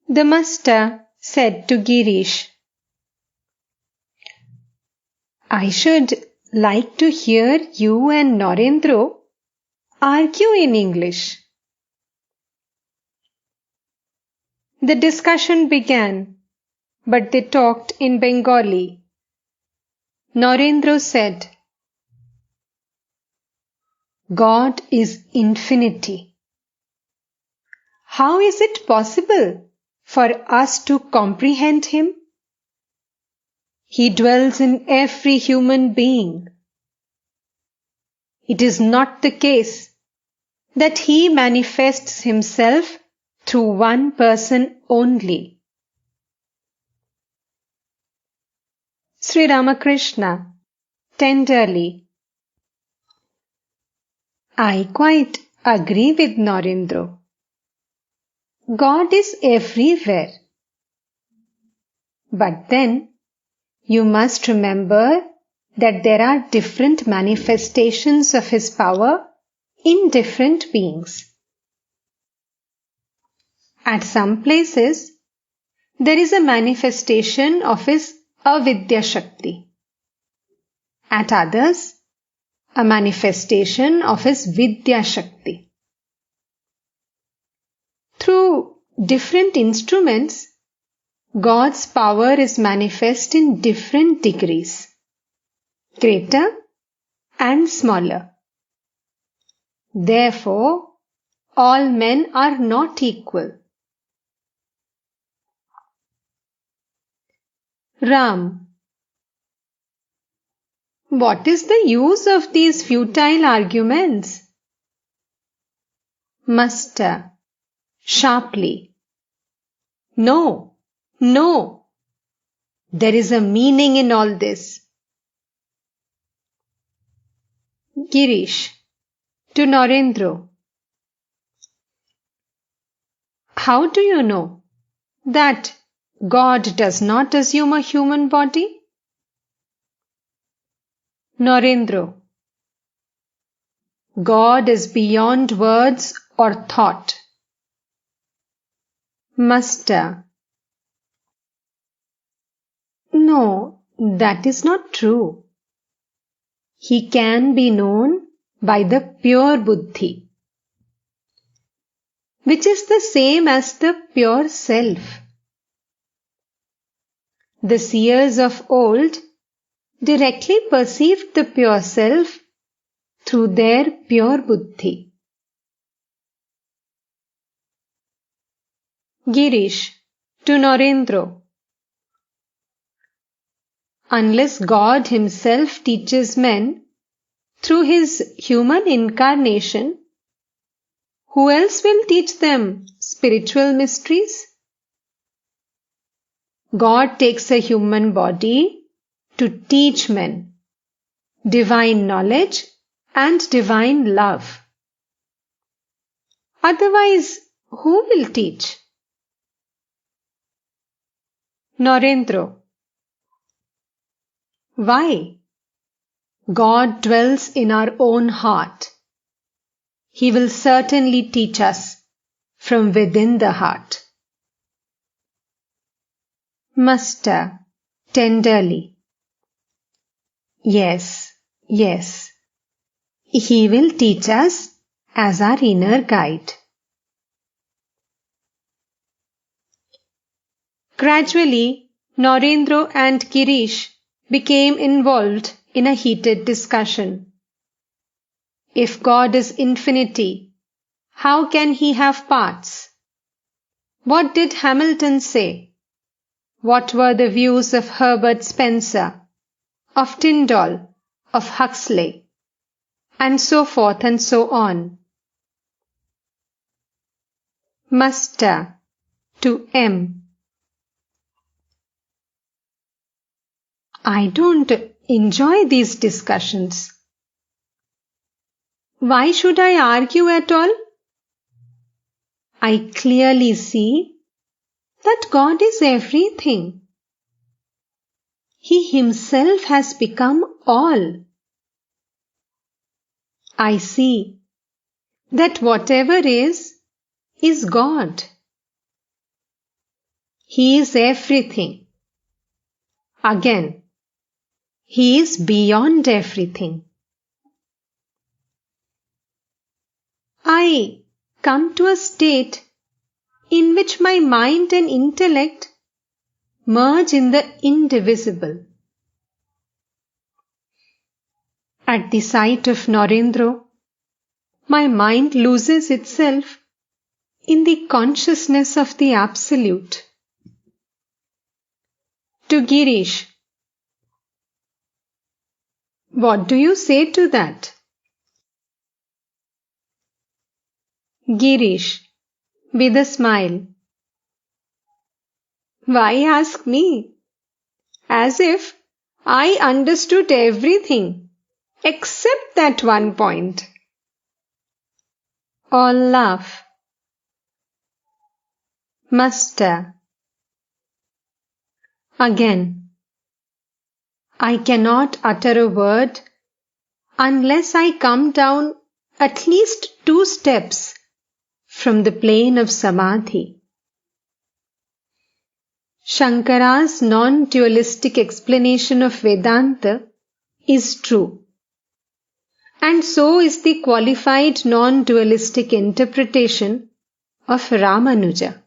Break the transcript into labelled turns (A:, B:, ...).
A: The master said to Girish, I should like to hear you and Narendra argue in English. The discussion began, but they talked in Bengali. Narendra said, God is infinity. How is it possible for us to comprehend Him? He dwells in every human being. It is not the case that He manifests Himself through one person only. Sri Ramakrishna, tenderly, I quite agree with Narendra. God is everywhere. But then, you must remember that there are different manifestations of His power in different beings. At some places, there is a manifestation of His Avidya Shakti. At others, a manifestation of His Vidya Shakti. Through different instruments, God's power is manifest in different degrees, greater and smaller. Therefore, all men are not equal. Ram, what is the use of these futile arguments? Master, sharply, No, no. There is a meaning in all this. Girish, to Narendra. How do you know that God does not assume a human body? Narendra. God is beyond words or thought. Master. No, that is not true. He can be known by the pure buddhi, which is the same as the pure self. The seers of old directly perceived the pure self through their pure buddhi. Girish, to Narendra. Unless God Himself teaches men through His human incarnation, who else will teach them spiritual mysteries? God takes a human body to teach men divine knowledge and divine love. Otherwise, who will teach? Narendra. Why? God dwells in our own heart. He will certainly teach us from within the heart. Master, tenderly. Yes, yes. He will teach us as our inner guide. Gradually, Narendra and Girish became involved in a heated discussion. If God is infinity, how can He have parts? What did Hamilton say? What were the views of Herbert Spencer, of Tyndall, of Huxley, and so forth and so on? Master, to M. I don't enjoy these discussions. Why should I argue at all? I clearly see that God is everything. He Himself has become all. I see that whatever is God. He is everything. Again, He is beyond everything. I come to a state in which my mind and intellect merge in the indivisible. At the sight of Narendra, my mind loses itself in the consciousness of the Absolute. To Girish, what do you say to that? Girish, with a smile. Why ask me? As if I understood everything except that one point. All laugh. Master. Again. I cannot utter a word unless I come down at least 2 steps from the plane of Samadhi. Shankara's non-dualistic explanation of Vedanta is true, and so is the qualified non-dualistic interpretation of Ramanuja.